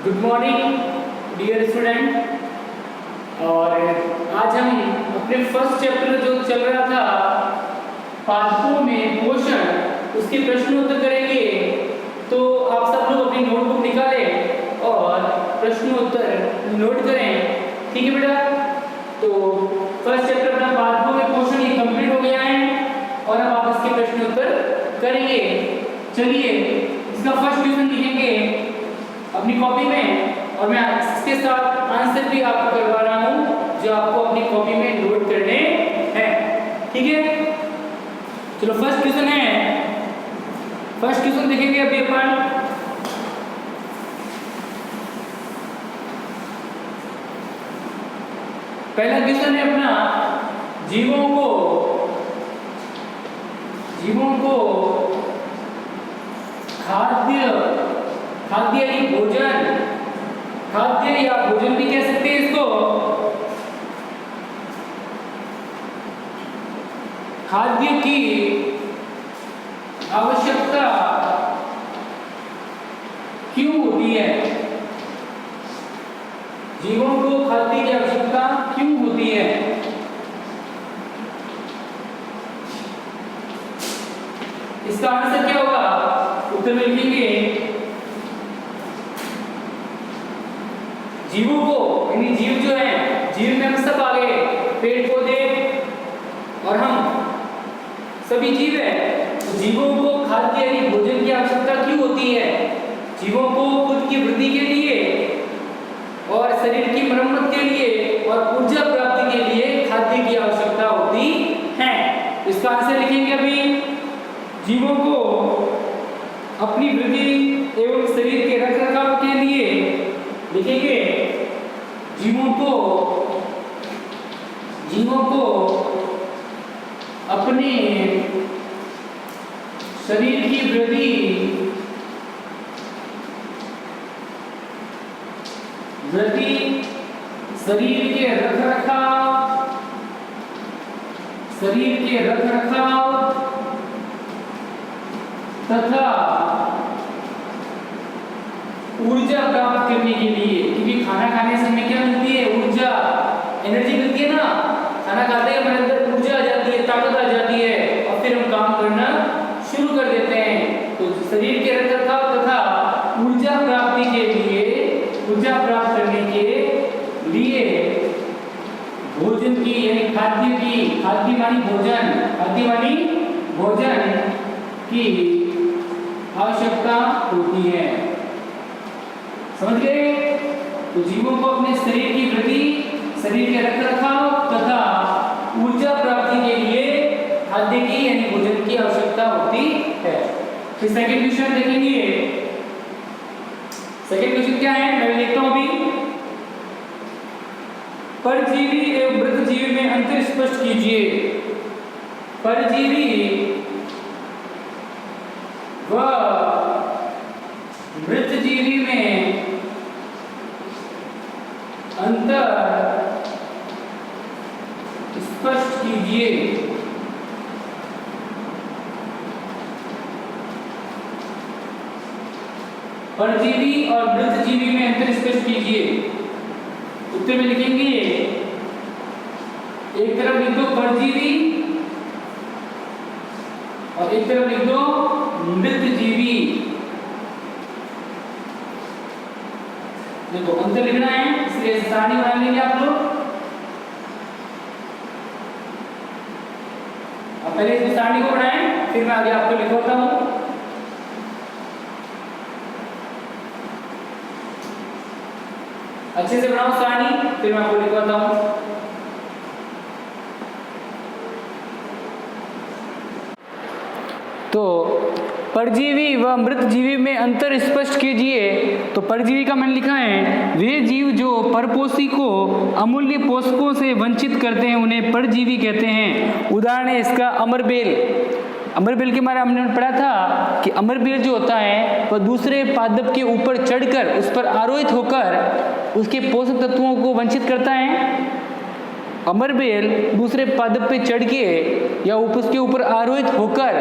Good morning dear student. और आज हम अपने फर्स्ट चैप्टर जो चल रहा था पाठों में पोषण, उसके प्रश्न उत्तर करेंगे। तो आप सब लोग अपनी नोटबुक निकालें और प्रश्न उत्तर नोट करें, ठीक है बेटा। तो फर्स्ट चैप्टर अपना पाठों में पोषण ये कंप्लीट हो गया है और अब आप इसके प्रश्न उत्तर करेंगे। चलिए इसका फर्स्ट क्वेश्चन लिखेंगे अपनी कॉपी में और मैं इसके साथ आंसर भी आपको करवा रहा हूं जो आपको अपनी कॉपी में नोट करने हैं, ठीक है। चलो फर्स्ट क्वेश्चन देखेंगे अभी अपन। पहला क्वेश्चन है अपना, जीवों को खाद्य या भोजन भी कह सकते हैं इसको। खाद्य की आवश्यकता क्यों होती है? जीवों को खाद्य की आवश्यकता क्यों होती है? इसका आंसर क्या होगा? उत्तर में लिखेंगे जीवों को, यानी जीव जो है, जीव में हम सब आ गए, पेड़ पौधे और हम सभी जीव है। तो जीवों को खाद्य यानी भोजन की आवश्यकता क्यों होती है? जीवों को खुद की वृद्धि के लिए और शरीर की मरम्मत के लिए और ऊर्जा प्राप्ति के लिए खाद्य की आवश्यकता होती है। इसका आंसर लिखेंगे अभी, जीवों को अपनी वृद्धि एवं शरीर के रखरखाव के लिए लिखेंगे जीवों को अपने शरीर की वृद्धि शरीर के रखरखाव तथा ऊर्जा प्राप्त करने के लिए, क्योंकि खाना खाने से हमें क्या मिलती है? ऊर्जा, एनर्जी मिलती है ना। खाना खाते ही हमारे अंदर ऊर्जा आ जाती है, ताकत आ जाती है और फिर हम काम करना शुरू कर देते हैं। तो शरीर के रखरखाव तथा ऊर्जा प्राप्त करने के लिए भोजन की यानी खाद्य मानी भोजन की आवश्यकता होती है। समझ गए? तो जीवों को अपने शरीर की वृद्धि, शरीर के रखरखाव तथा ऊर्जा प्राप्ति के लिए खाद्य की यानी भोजन की आवश्यकता होती है। फिर सेकंड क्वेश्चन देखेंगे। सेकंड क्वेश्चन क्या है, मैं लिखता हूं अभी। परजीवी एवं मृतजीवी में अंतर स्पष्ट कीजिए। परजीवी व मृतजीवी में अंतर स्पष्ट कीजिए। परजीवी और मृतजीवी में अंतर स्पष्ट कीजिए। उत्तर में लिखेंगे एक तरफ लिख दो परजीवी और एक तरफ लिख दो मृतजीवी। देखो अंतर लिखना है, इसलिए सारणी बना लेंगे आप लोग। अब पहले इस सारणी को बनाएं, फिर मैं आगे आपको लिखवाता हूं। अच्छे से बनाओ सारणी, फिर मैं आपको लिखवाता हूं। तो परजीवी व मृतजीवी में अंतर स्पष्ट कीजिए। तो परजीवी का मैंने लिखा है वे जीव जो परपोषी को अमूल्य पोषकों से वंचित करते हैं उन्हें परजीवी कहते हैं। उदाहरण है इसका अमरबेल के बारे में हमने पढ़ा था कि अमरबेल जो होता है वह दूसरे पादप के ऊपर चढ़कर उस पर आरोहित होकर उसके पोषक तत्वों को वंचित करता है। अमरबेल दूसरे पादप पे चढ़ के या उसके ऊपर आरोहित होकर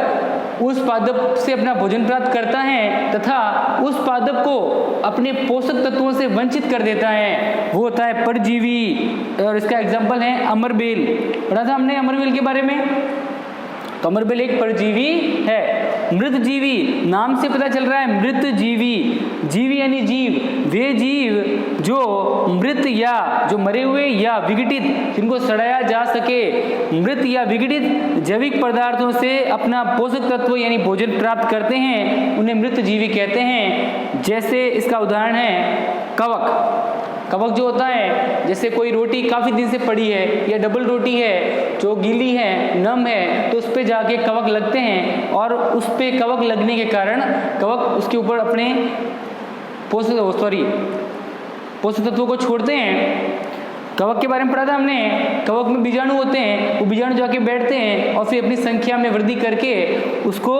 उस पादप से अपना भोजन प्राप्त करता है तथा उस पादप को अपने पोषक तत्वों से वंचित कर देता है, वो होता है परजीवी। और इसका एग्जाम्पल है अमरबेल। पढ़ा था हमने अमरबेल के बारे में। तो अमरबेल एक परजीवी है। मृत जीवी, नाम से पता चल रहा है मृत जीवी। जीवी यानी जीव, वे जीव जो मृत या जो मरे हुए या विघटित, जिनको सड़ाया जा सके, मृत या विघटित जैविक पदार्थों से अपना पोषक तत्व यानी भोजन प्राप्त करते हैं, उन्हें मृत जीवी कहते हैं। जैसे इसका उदाहरण है कवक। कवक जो होता है, जैसे कोई रोटी काफ़ी दिन से पड़ी है या डबल रोटी है जो गीली है, नम है, तो उस पर जाके कवक लगते हैं और उस पर कवक लगने के कारण कवक उसके ऊपर अपने पोषक तत्वों को छोड़ते हैं। कवक के बारे में पढ़ा था हमने। कवक में बीजाणु होते हैं, वो बीजाणु जाके बैठते हैं और फिर अपनी संख्या में वृद्धि करके उसको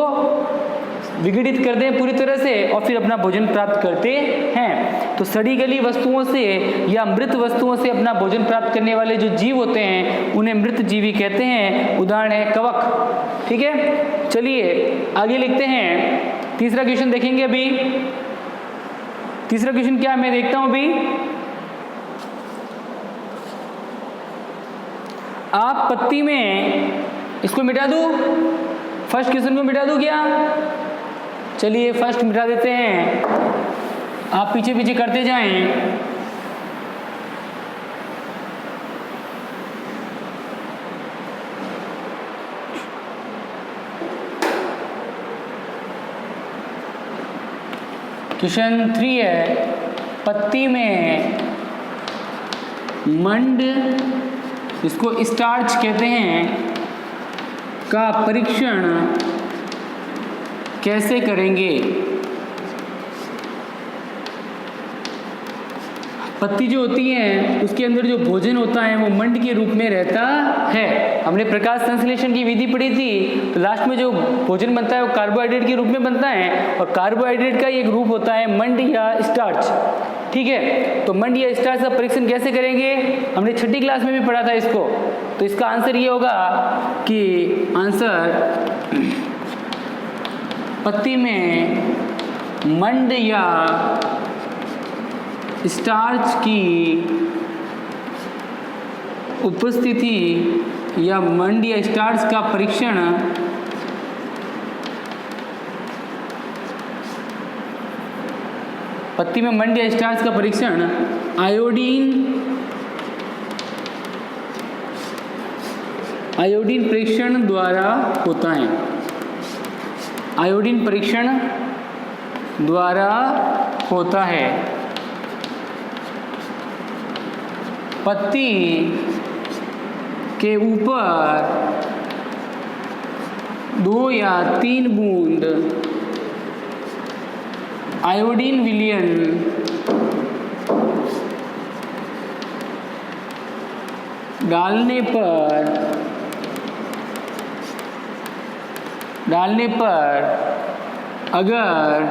विघटित करते हैं पूरी तरह से और फिर अपना भोजन प्राप्त करते हैं। तो सड़ी गली वस्तुओं से या मृत वस्तुओं से अपना भोजन प्राप्त करने वाले जो जीव होते हैं उन्हें मृत जीवी कहते हैं। उदाहरण है कवक। ठीक है, चलिए आगे लिखते हैं। तीसरा क्वेश्चन देखेंगे। अभी तीसरा क्वेश्चन क्या है मैं देखता हूं। अभी आप पत्ती में, इसको मिटा दूं, फर्स्ट क्वेश्चन को मिटा दूं क्या? चलिए फर्स्ट मिटा देते हैं, आप पीछे पीछे करते जाएं। क्वेश्चन 3 है, पत्ती में मंड, इसको स्टार्च कहते हैं, का परीक्षण कैसे करेंगे? पत्ती जो होती है उसके अंदर जो भोजन होता है वो मंड के रूप में रहता है। हमने प्रकाश संश्लेषण की विधि पढ़ी थी। तो लास्ट में जो भोजन बनता है वो कार्बोहाइड्रेट के रूप में बनता है और कार्बोहाइड्रेट का एक रूप होता है मंड या स्टार्च। ठीक है, तो मंड या स्टार्च का परीक्षण कैसे करेंगे? हमने 6ठी क्लास में भी पढ़ा था इसको। तो इसका आंसर ये होगा कि आंसर पत्ती में मंड या स्टार्च की उपस्थिति या मंड या स्टार्च का परीक्षण पत्ती में मंड या स्टार्च का परीक्षण आयोडीन परीक्षण द्वारा होता है। आयोडीन परीक्षण द्वारा होता है। पत्ती के ऊपर 2 या 3 बूंद आयोडीन विलयन डालने पर अगर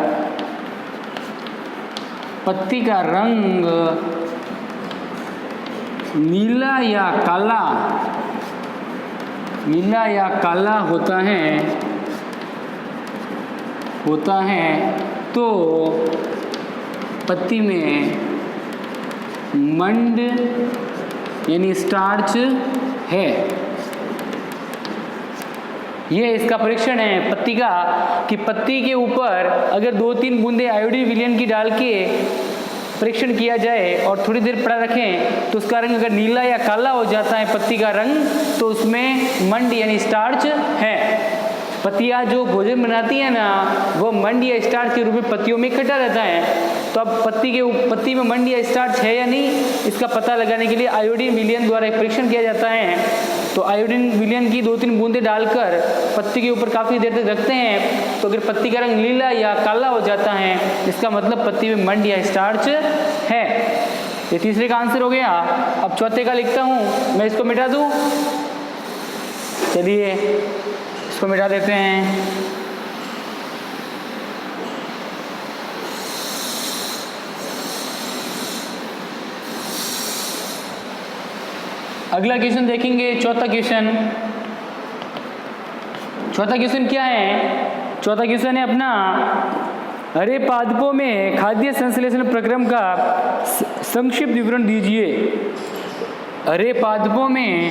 पत्ती का रंग नीला या काला होता है तो पत्ती में मंड यानी स्टार्च है। ये इसका परीक्षण है पत्ती का, कि पत्ती के ऊपर अगर 2-3 बूंदे आयोडीन विलयन की डाल के परीक्षण किया जाए और थोड़ी देर पड़ा रखें तो उसका रंग अगर नीला या काला हो जाता है पत्ती का रंग, तो उसमें मंड यानी स्टार्च है। पत्तियाँ जो भोजन बनाती है ना, वो मंड या स्टार्च के रूप में पत्तियों में इकट्ठा रहता है। तो अब पत्ती में मंड या स्टार्च है या नहीं, इसका पता लगाने के लिए आयोडीन विलयन द्वारा एक परीक्षण किया जाता है। तो आयोडीन विलयन की 2-3 बूंदें डालकर पत्ती के ऊपर काफ़ी देर तक रखते हैं। तो अगर पत्ती का रंग नीला या काला हो जाता है, इसका मतलब पत्ती में मंड या स्टार्च है। ये तीसरे का आंसर हो गया। अब चौथे का लिखता हूँ, मैं इसको मिटा दूँ। चलिए इसको मिटा देते हैं। अगला क्वेश्चन देखेंगे, चौथा क्वेश्चन क्या है? चौथा क्वेश्चन है अपना, अरे पादपों में खाद्य संश्लेषण प्रक्रम का संक्षिप्त विवरण दीजिए। अरे पादपों में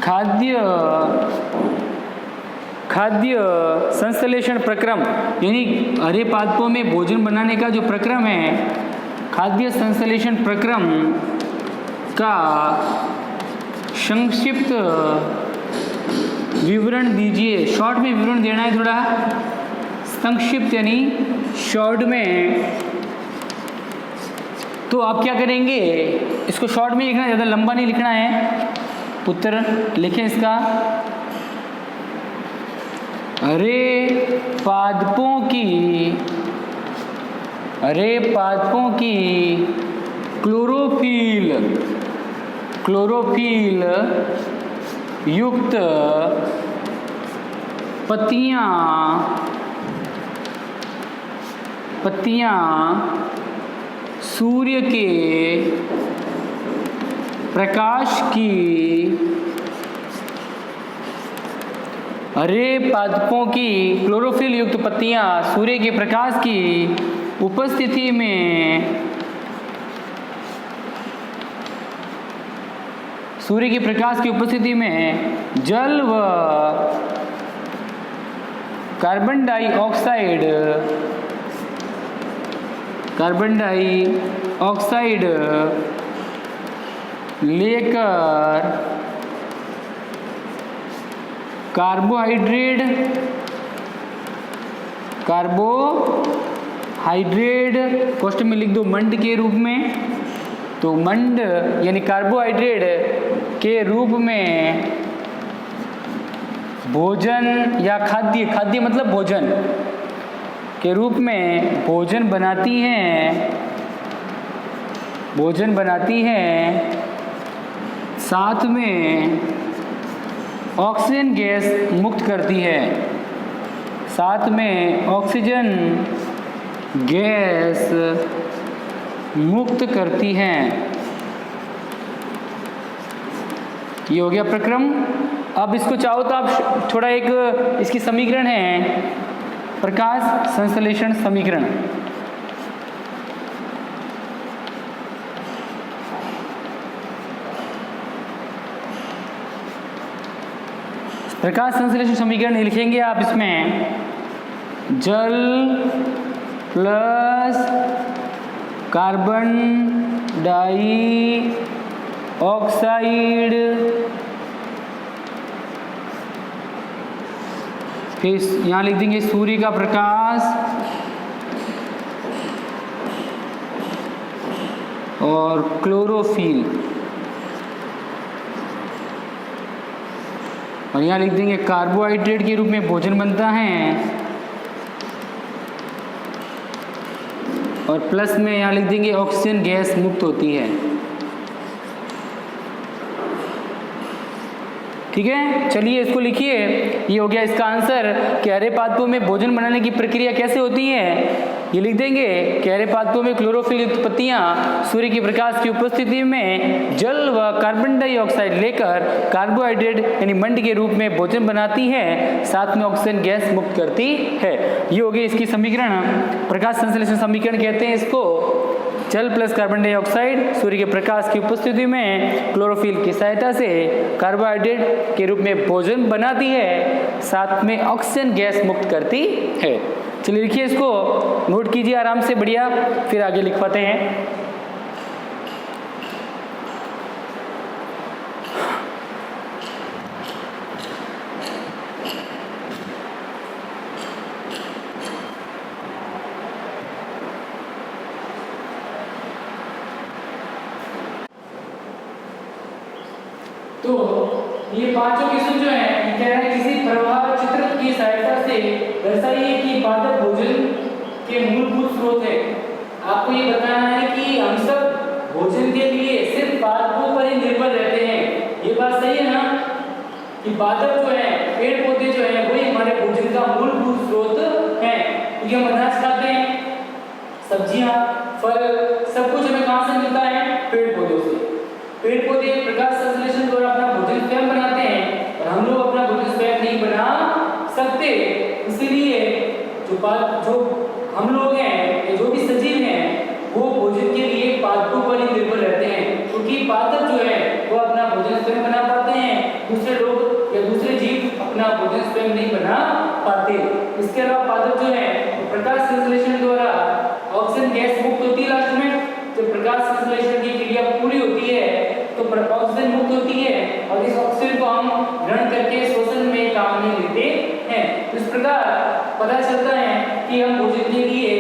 खाद्य संश्लेषण प्रक्रम, यानी हरे पादपों में भोजन बनाने का जो प्रक्रम है, खाद्य संश्लेषण प्रक्रम का संक्षिप्त विवरण दीजिए। शॉर्ट में विवरण देना है, थोड़ा संक्षिप्त यानी शॉर्ट में। तो आप क्या करेंगे, इसको शॉर्ट में लिखना है, ज़्यादा लंबा नहीं लिखना है। उत्तर लिखें इसका, अरे पादपों की क्लोरोफिल युक्त पत्तियां सूर्य के प्रकाश की, हरे पादपों की क्लोरोफिल युक्त पत्तियां सूर्य के प्रकाश की उपस्थिति में, सूर्य के प्रकाश की उपस्थिति में जल व कार्बन डाइऑक्साइड लेकर कार्बोहाइड्रेट क्वेश्चन में लिख दो मंड के रूप में। तो मंड यानी कार्बोहाइड्रेट के रूप में भोजन या खाद्य मतलब भोजन के रूप में भोजन बनाती हैं, साथ में ऑक्सीजन गैस मुक्त करती है, साथ में ऑक्सीजन गैस मुक्त करती हैं। ये हो गया प्रक्रम। अब इसको चाहो तो आप थोड़ा एक इसकी समीकरण है, प्रकाश संश्लेषण समीकरण। प्रकाश संश्लेषण समीकरण लिखेंगे आप इसमें, जल प्लस कार्बन डाइऑक्साइड फिर यहाँ लिख देंगे सूर्य का प्रकाश और क्लोरोफिल, और यहाँ लिख देंगे कार्बोहाइड्रेट के रूप में भोजन बनता है, और प्लस में यहाँ लिख देंगे ऑक्सीजन गैस मुक्त होती है। ठीक है, चलिए इसको लिखिए। ये हो गया इसका आंसर कि हरे पादपों में भोजन बनाने की प्रक्रिया कैसे होती है। ये लिख देंगे कि हरे पादपों में क्लोरोफिल युक्त पत्तियां सूर्य के प्रकाश की उपस्थिति में जल व कार्बन डाइऑक्साइड लेकर कार्बोहाइड्रेट यानी मंड के रूप में भोजन बनाती है, साथ में ऑक्सीजन गैस मुक्त करती है। ये हो गई इसकी समीकरण, प्रकाश संश्लेषण समीकरण कहते हैं इसको। जल प्लस कार्बन डाइऑक्साइड सूर्य के प्रकाश की उपस्थिति में क्लोरोफिल की सहायता से कार्बोहाइड्रेट के रूप में भोजन बनाती है, साथ में ऑक्सीजन गैस मुक्त करती है। चलिए लिखिए, इसको नोट कीजिए आराम से, बढ़िया, फिर आगे लिख पाते हैं। तो ये पांचों क्वेश्चन जो है कह रहे हैं किसी प्रवाह चित्र की सहायता से दर्शाइए कि पादप भोजन के मूलभूत स्रोत है। आपको ये बताना है कि हम सब भोजन के लिए सिर्फ पादपों पर ही निर्भर रहते हैं। ये बात सही है ना कि पादप जो है, पेड़ पौधे जो है, वही हमारे भोजन का मूलभूत स्रोत है। क्योंकि हम अनाज खाते हैं, सब्जियां, फल, सब कुछ हमें कहाँ से मिलता है? पेड़ पौधों से। पेड़ पौधे प्रकाश संश्लेषण द्वारा अपना अपना भोजन स्वयं बना पाते हैं, दूसरे लोग या दूसरे जीव अपना भोजन स्वयं नहीं बना पाते। इसके अलावा पादप जो है प्रकाश संश्लेषण द्वारा ऑक्सीजन गैस मुक्त होती है। लास्ट में जब प्रकाश संश्लेषण की क्रिया पूरी होती है तो ऑक्सीजन मुक्त होती है और इस ऑक्सीजन को हम ग्रहण करके शोषण में काम में लेते हैं। इस प्रकार पता चलता है कि हम भोजन के लिए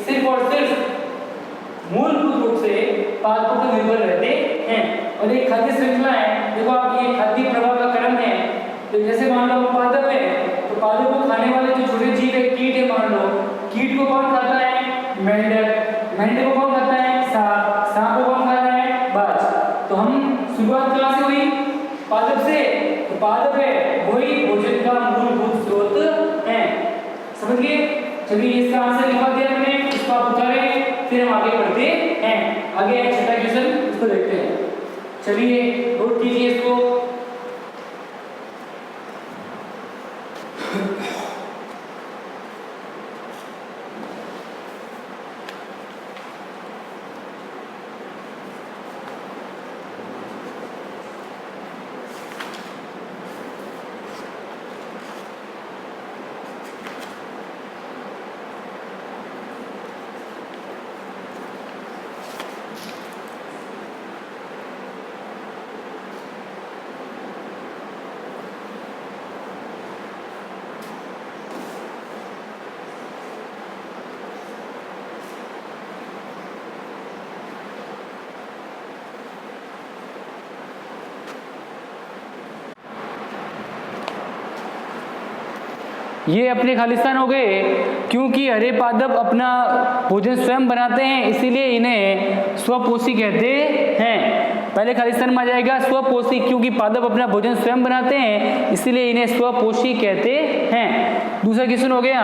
सिर्फ और सिर्फ मूलभूत रूप से पादपों पर निर्भर रहते हैं। और एक खाद्य श्रृंखला है, देखो आप ये खाद्य प्रवाह का क्रम है। तो जैसे मान लो पादप है तो पादप को खाने वाले जो छोटे जीव है, कीट है, मान लो कीट को कौन खाता है? मेंढक। मेंढक को कौन खाता है? सांप। सांप को कौन खाता है? बाज। तो हम शुरुआत कहाँ से हुई? पादप से। तो पादप है वही भोजन का मूलभूत स्रोत है। समझ गए? चलिए इसका आंसर लिखवा दिया मैंने, इसको आप उतारें, फिर हम आगे बढ़ते हैं। आगे है छठा क्वेश्चन, इसको देखते हैं। चलिए नोट कीजिए इसको। ये अपने खालिस्तान हो गए, क्योंकि हरे पादप अपना भोजन स्वयं बनाते हैं, इसीलिए इन्हें स्वपोषी कहते हैं। पहले खालिस्तान में आ जाएगा स्वपोषी, क्योंकि पादप अपना भोजन स्वयं बनाते हैं, इसीलिए इन्हें स्वपोषी कहते हैं। दूसरा क्वेश्चन हो गया,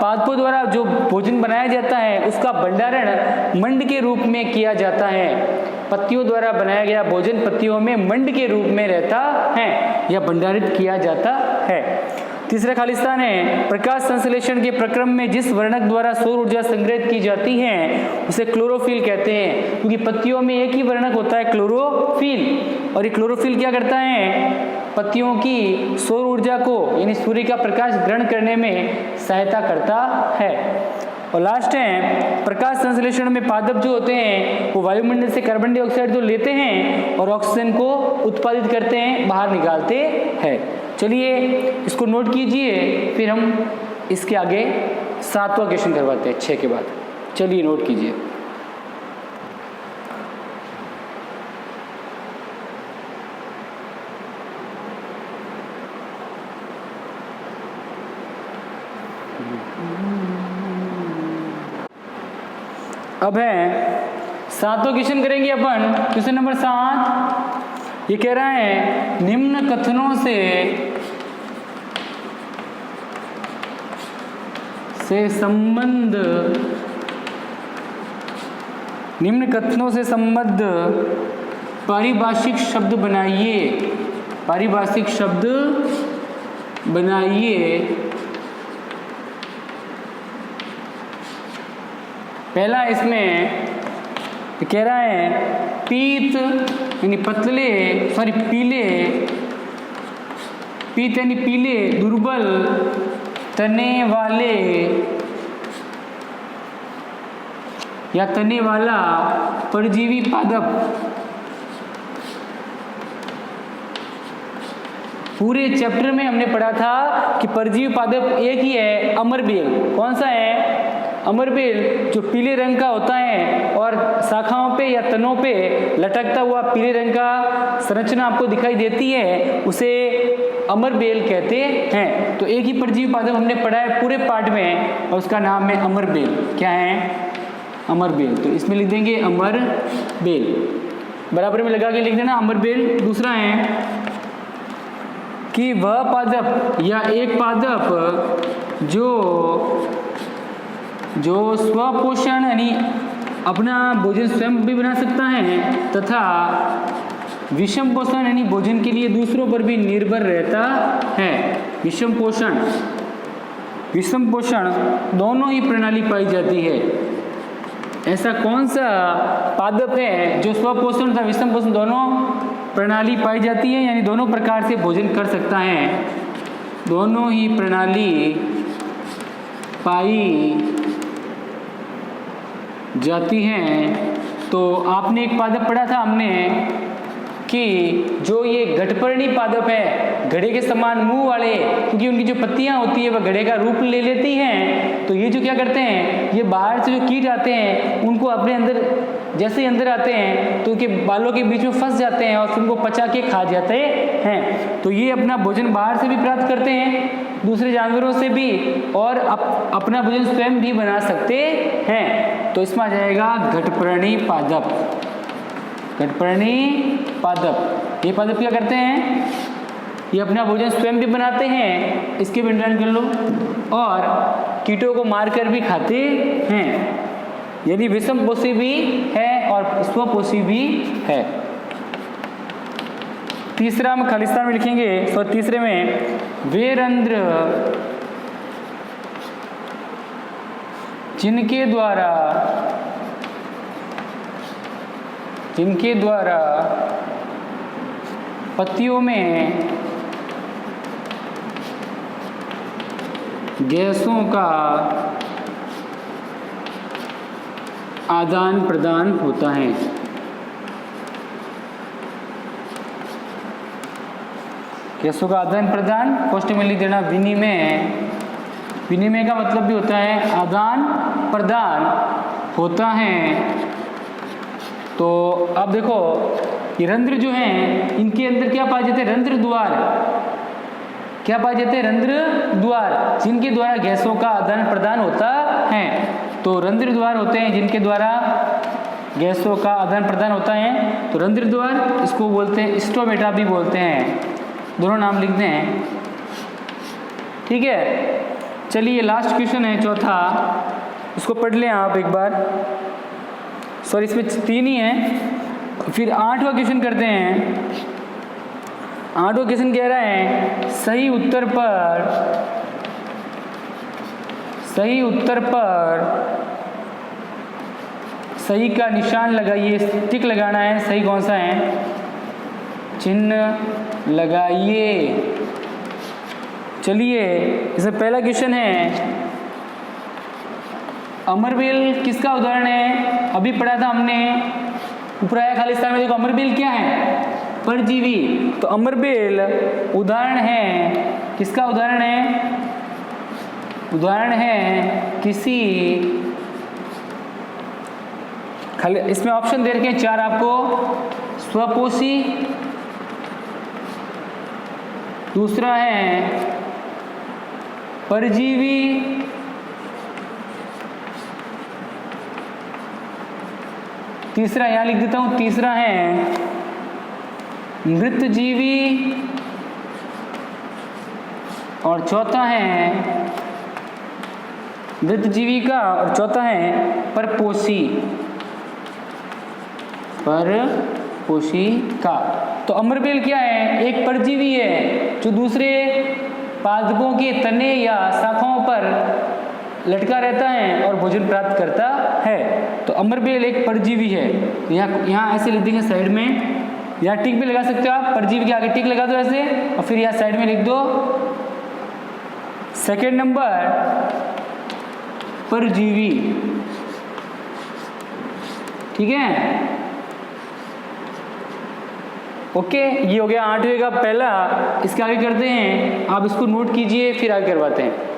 पादपों द्वारा जो भोजन बनाया जाता है उसका भंडारण मंड के रूप में किया जाता है। पत्तियों द्वारा बनाया गया भोजन पत्तियों में मंड के रूप में रहता है या भंडारित किया जाता है। तीसरा खालिस्तान है, प्रकाश संश्लेषण के प्रक्रम में जिस वर्णक द्वारा सौर ऊर्जा संग्रहित की जाती है उसे क्लोरोफिल कहते हैं, क्योंकि पत्तियों में एक ही वर्णक होता है, क्लोरोफिल। और ये क्लोरोफिल क्या करता है? पत्तियों की सौर ऊर्जा को यानी सूर्य का प्रकाश ग्रहण करने में सहायता करता है। और लास्ट है, प्रकाश संश्लेषण में पादप जो होते हैं वो वायुमंडल से कार्बन डाइऑक्साइड तो लेते हैं और ऑक्सीजन को उत्पादित करते हैं, बाहर निकालते हैं। चलिए इसको नोट कीजिए, फिर हम इसके आगे 7वां क्वेश्चन करवाते हैं 6 के बाद। चलिए नोट कीजिए। अब है 7वां क्वेश्चन करेंगे अपन। क्वेश्चन नंबर 7 ये कह रहा है, निम्न कथनों से संबंध पारिभाषिक शब्द बनाइए। पारिभाषिक शब्द बनाइए। पहला इसमें कह रहा है, पीत यानी पतले, सॉरी पीले, पीत यानी पीले, दुर्बल तने वाले या तने वाला परजीवी पादप। पूरे चैप्टर में हमने पढ़ा था कि परजीवी पादप एक ही है, अमरबेल। कौन सा है? अमरबेल, जो पीले रंग का होता है और शाखाओं पे या तनों पे लटकता हुआ पीले रंग का संरचना आपको दिखाई देती है, उसे अमरबेल कहते हैं। तो एक ही परजीवी पादप हमने पढ़ा है पूरे पार्ट में और उसका नाम है अमरबेल। क्या है? अमरबेल। तो इसमें लिख देंगे अमरबेल, बराबर में लगा के लिख देना अमरबेल। दूसरा है कि वह पादप या एक पादप जो स्वपोषण यानी अपना भोजन स्वयं भी बना सकता है तथा विषम पोषण यानी भोजन के लिए दूसरों पर भी निर्भर रहता है। विषम पोषण दोनों ही प्रणाली पाई जाती है। ऐसा कौन सा पादप है जो स्वपोषण तथा विषम पोषण दोनों प्रणाली पाई जाती है, यानी दोनों प्रकार से भोजन कर सकता है, दोनों ही प्रणाली पाई जाती हैं। तो आपने एक पादप पढ़ा था हमने कि जो ये घटपर्णी पादप है, घड़े के समान मुंह वाले, क्योंकि उनकी जो पत्तियां होती है वह घड़े का रूप ले लेती हैं, तो ये जो क्या करते हैं, ये बाहर से जो कीट आते हैं उनको अपने अंदर, जैसे ही अंदर आते हैं तो उनके बालों के बीच में फंस जाते हैं और फिर उनको पचा के खा जाते हैं। तो ये अपना भोजन बाहर से भी प्राप्त करते हैं, दूसरे जानवरों से भी, और अपना भोजन स्वयं भी बना सकते हैं। तो इसमें आ जाएगा घटपर्णी पादप। घटपर्णी पादप, ये पादप क्या करते हैं, ये अपना भोजन स्वयं भी बनाते हैं, इसके भी अंडरलाइन कर लो, और कीटों को मारकर भी खाते हैं, यानी विषमपोषी भी है और स्वपोषी भी है। तीसरा हम खालिस्तान में लिखेंगे, तो तीसरे में वे रंध्र जिनके द्वारा पत्तियों में गैसों का आदान प्रदान होता है। गैसों का आदान प्रदान, पोस्ट में लिख देना विनिमय। विनिमय का मतलब भी होता है आदान प्रदान होता है। तो अब देखो ये रंध्र जो हैं, इनके अंदर क्या पाए जाते हैं, रंध्र द्वार। क्या पाए जाते हैं, रंध्र द्वार, जिनके द्वारा गैसों का आदान प्रदान होता है। तो रंध्र द्वार होते हैं जिनके द्वारा गैसों का आदान प्रदान होता है, तो रंध्र द्वार, इसको बोलते हैं स्टोमेटा भी बोलते हैं, दोनों नाम लिख दें। ठीक है, चलिए लास्ट क्वेश्चन है चौथा, उसको पढ़ लें आप एक बार। सॉरी, इसमें 3 ही हैं। फिर 8वां क्वेश्चन करते हैं। 8वां क्वेश्चन कह रहा है सही उत्तर पर सही का निशान लगाइए, टिक लगाना है। सही कौन सा है, चिन्ह लगाइए। चलिए, इसमें पहला क्वेश्चन है अमरबेल किसका उदाहरण है। अभी पढ़ा था हमने, ऊपर आया खालिस्तान में, देखो अमरबेल क्या है, परजीवी। तो अमरबेल उदाहरण है, किसका उदाहरण है, उदाहरण है किसी, इसमें ऑप्शन दे रखे हैं 4 आपको। स्वपोषी, दूसरा है परजीवी, तीसरा यहां लिख देता हूं, तीसरा है मृतजीवी, और चौथा है मृतजीवी का, और चौथा है परपोषी, परपोषी का। तो अमरबेल क्या है, एक परजीवी है जो दूसरे पादपों के तने या शाखाओं पर लटका रहता है और भोजन प्राप्त करता है। तो अमरबेल एक परजीवी है। यहाँ ऐसे लिख देंगे साइड में, यहाँ टिक भी लगा सकते हो आप, परजीवी के आगे टिक लगा दो ऐसे, और फिर यहाँ साइड में लिख दो सेकेंड नंबर परजीवी। ठीक है, ओके, ये हो गया 8वें का पहला। इसके आगे करते हैं, आप इसको नोट कीजिए, फिर आगे करवाते हैं।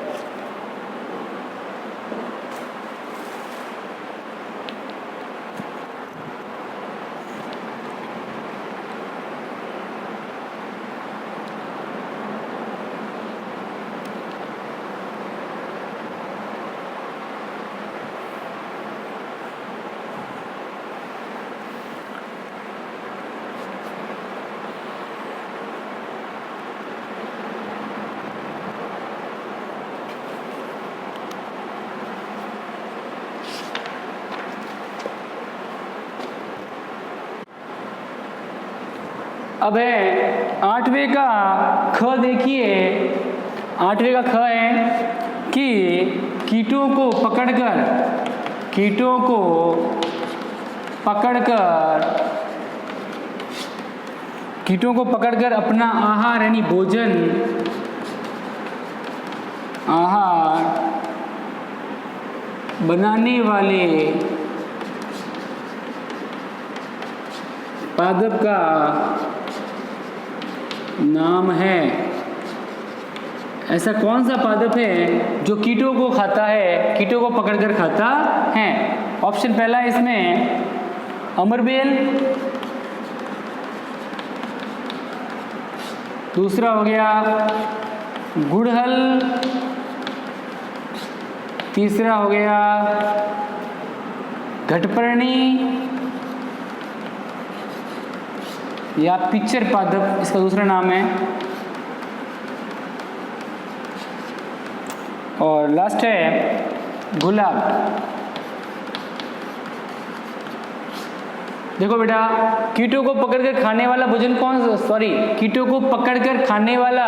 अब है 8वें का ख। देखिए 8वें का ख है कि कीटों को पकड़कर कीटों को पकड़कर अपना आहार यानी भोजन, आहार बनाने वाले पादप का नाम है। ऐसा कौन सा पादप है जो कीटों को खाता है, कीटों को पकड़कर खाता है? ऑप्शन पहला है इसमें अमरबेल, दूसरा हो गया गुड़हल, तीसरा हो गया घटपर्णी या पिक्चर पादप, इसका दूसरा नाम है। और लास्ट है गुलाब। देखो बेटा, कीटों को पकड़कर खाने वाला भोजन कीटों को पकड़कर खाने वाला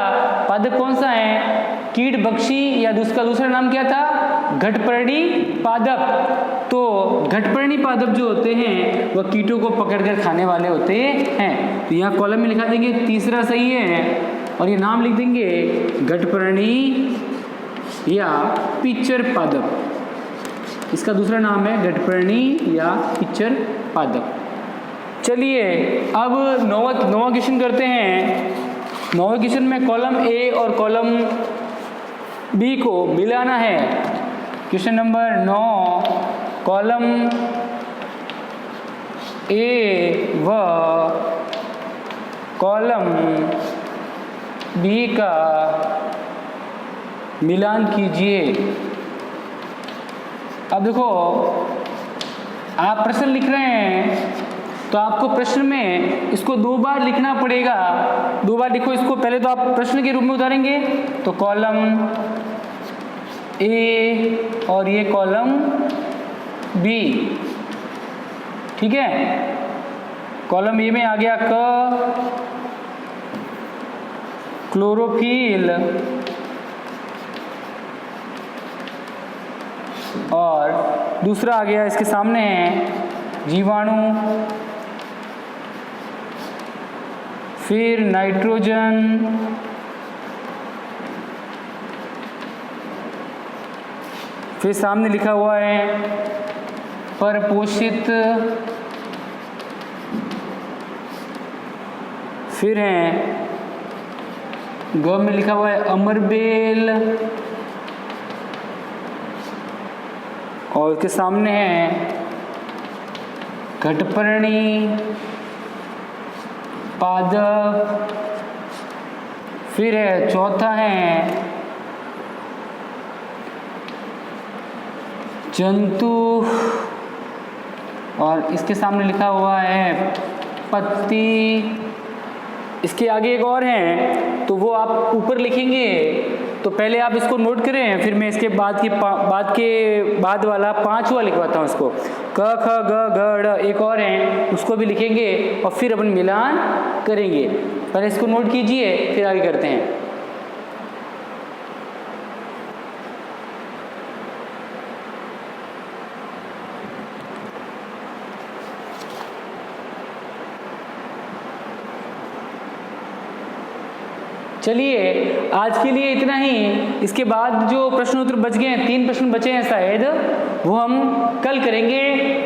पादप कौन सा है? कीट बख्शी या उसका दूसरा नाम क्या था? घटपर्णी पादप। तो घटपर्णी पादप जो होते हैं वह कीटों को पकड़कर खाने वाले होते हैं। तो यहाँ कॉलम में लिखा देंगे तीसरा सही है, और ये नाम लिख देंगे घटपर्णी या पिक्चर पादप। इसका दूसरा नाम है घटपर्णी या पिक्चर पादप। चलिए अब नौवां क्वेश्चन करते हैं। नौवें क्वेश्चन में कॉलम ए और कॉलम बी को मिलाना है। क्वेश्चन नंबर 9, कॉलम ए व कॉलम बी का मिलान कीजिए। अब देखो, आप प्रश्न लिख रहे हैं तो आपको प्रश्न में इसको 2 बार लिखना पड़ेगा। 2 बार लिखो इसको। पहले तो आप प्रश्न के रूप में उतारेंगे, तो कॉलम ए और ये कॉलम बी, ठीक है। कॉलम ए में आ गया क्लोरोफिल, और दूसरा आ गया इसके सामने है जीवाणु, फिर नाइट्रोजन, फिर सामने लिखा हुआ है परपोषित, फिर है ग में लिखा हुआ है अमरबेल, और उसके सामने है घटपर्णी पादप, फिर है चौथा है जंतु, और इसके सामने लिखा हुआ है पत्ती। इसके आगे एक और है, तो वो आप ऊपर लिखेंगे। तो पहले आप इसको नोट करें, फिर मैं इसके बाद वाला 5वां लिखवाता हूँ इसको। क ख ग घ ड़ एक और है, उसको भी लिखेंगे और फिर अपन मिलान करेंगे। पहले इसको नोट कीजिए, फिर आगे करते हैं। चलिए आज के लिए इतना ही। इसके बाद जो प्रश्न उत्तर बच गए हैं, 3 प्रश्न बचे हैं शायद, वो हम कल करेंगे।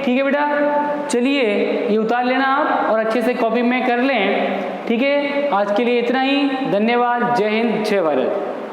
ठीक है बेटा, चलिए ये उतार लेना आप और अच्छे से कॉपी में कर लें। ठीक है, आज के लिए इतना ही। धन्यवाद। जय हिंद, जय भारत।